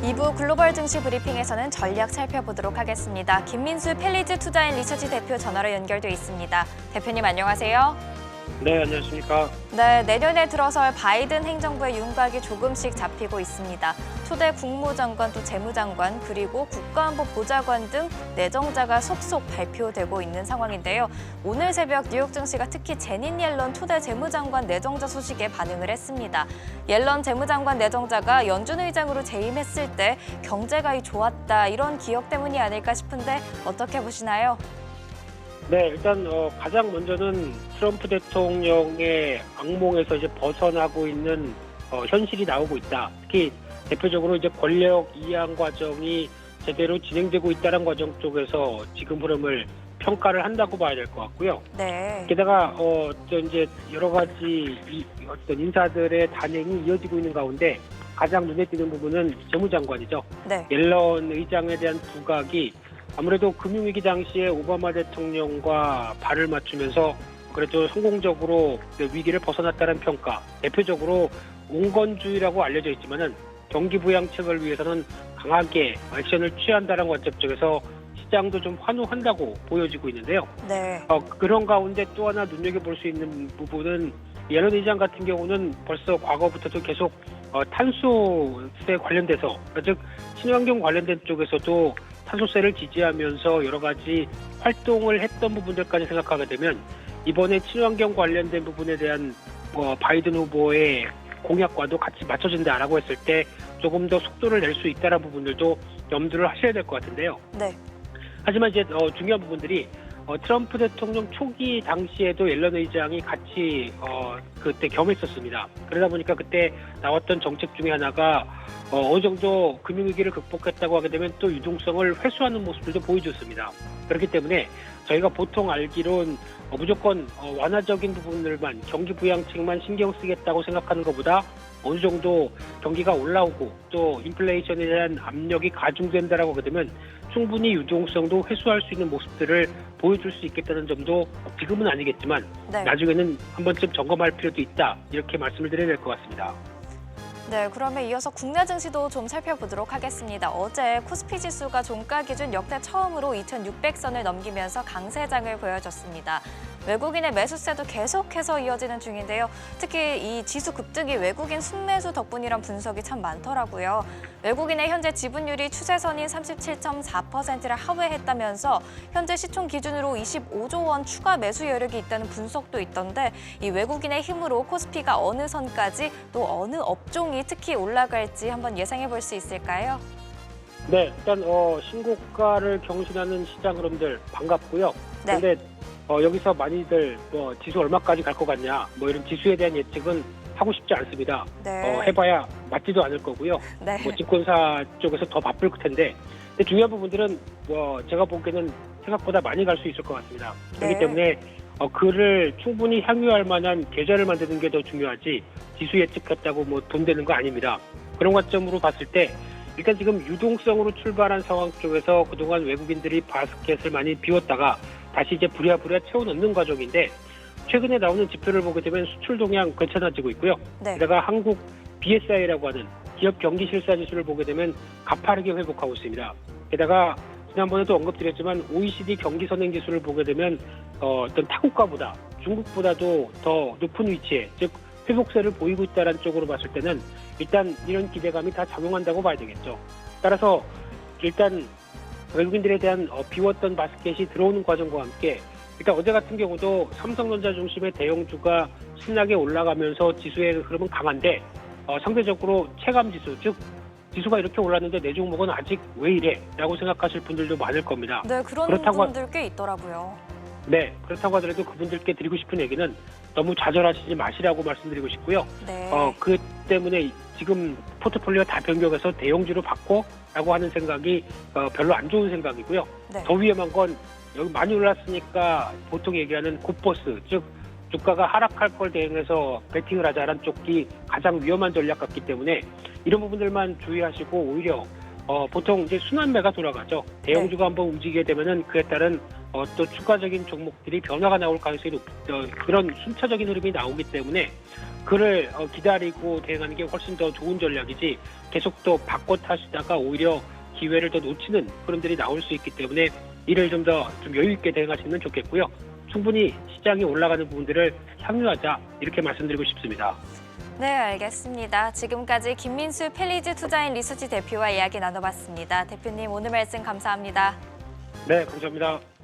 2부 글로벌 증시 브리핑에서는 전략 살펴보도록 하겠습니다. 김민수 펠리즈 투자인 리서치 대표 전화로 연결돼 있습니다. 대표님 안녕하세요. 네, 안녕하십니까. 네, 내년에 들어설 바이든 행정부의 윤곽이 조금씩 잡히고 있습니다. 초대 국무장관 또 재무장관 그리고 국가안보보좌관 등 내정자가 속속 발표되고 있는 상황인데요. 오늘 새벽 뉴욕 증시가 특히 제닛 옐런 초대 재무장관 내정자 소식에 반응을 했습니다. 옐런 재무장관 내정자가 연준 의장으로 재임했을 때 경제가 좋았다 이런 기억 때문이 아닐까 싶은데 어떻게 보시나요? 네, 일단 가장 먼저는 트럼프 대통령의 악몽에서 이제 벗어나고 있는 현실이 나오고 있다. 특히 대표적으로 이제 권력 이양 과정이 제대로 진행되고 있다는 과정 쪽에서 지금 흐름을 평가를 한다고 봐야 될 것 같고요. 네. 게다가 이제 여러 가지 어떤 인사들의 단행이 이어지고 있는 가운데 가장 눈에 띄는 부분은 재무장관이죠. 네. 옐런 의장에 대한 부각이 아무래도 금융위기 당시에 오바마 대통령과 발을 맞추면서 그래도 성공적으로 위기를 벗어났다는 평가, 대표적으로 온건주의라고 알려져 있지만은 경기 부양책을 위해서는 강하게 액션을 취한다는 관점 쪽에서 시장도 좀 환호한다고 보여지고 있는데요. 네. 그런 가운데 또 하나 눈여겨볼 수 있는 부분은 옐런 의장 같은 경우는 벌써 과거부터도 계속 탄소세 관련돼서, 즉 친환경 관련된 쪽에서도 탄소세를 지지하면서 여러 가지 활동을 했던 부분들까지 생각하게 되면 이번에 친환경 관련된 부분에 대한 바이든 후보의 공약과도 같이 맞춰진다라고 했을 때 조금 더 속도를 낼 수 있다는 부분들도 염두를 하셔야 될 것 같은데요. 네. 하지만 이제 중요한 부분들이 트럼프 대통령 초기 당시에도 옐런 의장이 같이 그때 겸했었습니다. 그러다 보니까 그때 나왔던 정책 중에 하나가 어느 정도 금융위기를 극복했다고 하게 되면 또 유동성을 회수하는 모습들도 보여줬습니다. 그렇기 때문에 저희가 보통 알기론 무조건 완화적인 부분들만 경기 부양책만 신경 쓰겠다고 생각하는 것보다 어느 정도 경기가 올라오고 또 인플레이션에 대한 압력이 가중된다라고 하게 되면 충분히 유동성도 회수할 수 있는 모습들을 보여줄 수 있겠다는 점도 지금은 아니겠지만 네. 나중에는 한 번쯤 점검할 필요도 있다, 이렇게 말씀을 드려야 될 것 같습니다. 네, 그러면 이어서 국내 증시도 좀 살펴보도록 하겠습니다. 어제 코스피 지수가 종가 기준 역대 처음으로 2,600선을 넘기면서 강세장을 보여줬습니다. 외국인의 매수세도 계속해서 이어지는 중인데요. 특히 이 지수 급등이 외국인 순매수 덕분이란 분석이 참 많더라고요. 외국인의 현재 지분율이 추세선인 37.4%를 하회했다면서 현재 시총 기준으로 25조 원 추가 매수 여력이 있다는 분석도 있던데 이 외국인의 힘으로 코스피가 어느 선까지 또 어느 업종이 특히 올라갈지 한번 예상해 볼 수 있을까요? 네, 일단 신고가를 경신하는 시장 흐름들 반갑고요. 네. 그런데 여기서 많이들 지수 얼마까지 갈 것 같냐, 이런 지수에 대한 예측은 하고 싶지 않습니다. 네. 해봐야 맞지도 않을 거고요. 네. 증권사 쪽에서 더 바쁠 텐데, 근데 중요한 부분들은 제가 보기에는 생각보다 많이 갈 수 있을 것 같습니다. 그렇기 네. 때문에 그를 충분히 향유할 만한 계좌를 만드는 게 더 중요하지 지수 예측했다고 돈 되는 거 아닙니다. 그런 관점으로 봤을 때 일단 지금 유동성으로 출발한 상황 쪽에서 그동안 외국인들이 바스켓을 많이 비웠다가 다시 이제 부랴부랴 채워넣는 과정인데, 최근에 나오는 지표를 보게 되면 수출 동향 괜찮아지고 있고요. 네. 게다가 한국 BSI라고 하는 기업 경기 실사 지수를 보게 되면 가파르게 회복하고 있습니다. 게다가 지난번에도 언급드렸지만 OECD 경기 선행 지수를 보게 되면 어떤 타국가보다 중국보다도 더 높은 위치에, 즉 회복세를 보이고 있다는 쪽으로 봤을 때는 일단 이런 기대감이 다 작용한다고 봐야 되겠죠. 따라서 일단 외국인들에 대한 비웠던 바스켓이 들어오는 과정과 함께 일단 어제 같은 경우도 삼성전자 중심의 대형주가 신나게 올라가면서 지수의 흐름은 강한데 상대적으로 체감지수, 즉 지수가 이렇게 올랐는데 내 종목은 아직 왜 이래? 라고 생각하실 분들도 많을 겁니다. 네, 그런 분들 꽤 있더라고요. 네, 그렇다고 하더라도 그분들께 드리고 싶은 얘기는 너무 좌절하시지 마시라고 말씀드리고 싶고요. 네. 그 때문에 지금 포트폴리오 다 변경해서 대형주로 바꿔라고 하는 생각이 별로 안 좋은 생각이고요. 네. 더 위험한 건 여기 많이 올랐으니까 보통 얘기하는 굿버스, 즉 주가가 하락할 걸 대응해서 베팅을 하자라는 쪽이 가장 위험한 전략 같기 때문에 이런 부분들만 주의하시고 오히려 보통 이제 순환매가 돌아가죠. 대형주가 한번 움직이게 되면은 그에 따른 또 추가적인 종목들이 변화가 나올 가능성이 그런 순차적인 흐름이 나오기 때문에 그를 기다리고 대응하는 게 훨씬 더 좋은 전략이지 계속 또 바꿔 타시다가 오히려 기회를 더 놓치는 흐름들이 나올 수 있기 때문에 이를 좀 더 여유 있게 대응하시면 좋겠고요. 충분히 시장이 올라가는 부분들을 향유하자 이렇게 말씀드리고 싶습니다. 네, 알겠습니다. 지금까지 김민수 펠리즈 투자인 리서치 대표와 이야기 나눠봤습니다. 대표님 오늘 말씀 감사합니다. 네, 감사합니다.